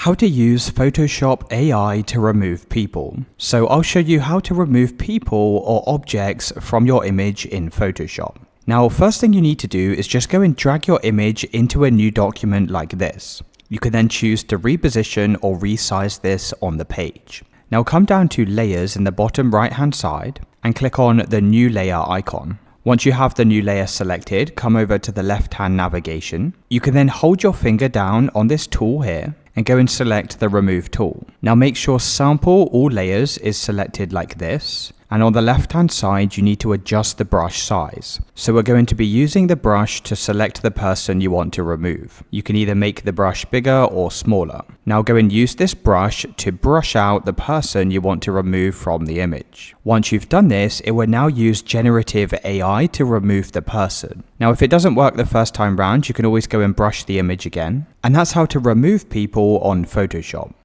How to use Photoshop AI to remove people. So I'll show you how to remove people or objects from your image in Photoshop. Now, first thing you need to do is just go and drag your image into a new document like this. You can then choose to reposition or resize this on the page. Now come down to Layers in the bottom right hand side and click on the New Layer icon. Once you have the new layer selected, come over to the left-hand navigation. You can then hold your finger down on this tool here and go and select the Remove tool. Now make sure Sample All Layers is selected like this. And on the left-hand side, you need to adjust the brush size. So we're going to be using the brush to select the person you want to remove. You can either make the brush bigger or smaller. Now go and use this brush to brush out the person you want to remove from the image. Once you've done this, it will now use Generative AI to remove the person. Now if it doesn't work the first time round, you can always go and brush the image again. And that's how to remove people on Photoshop.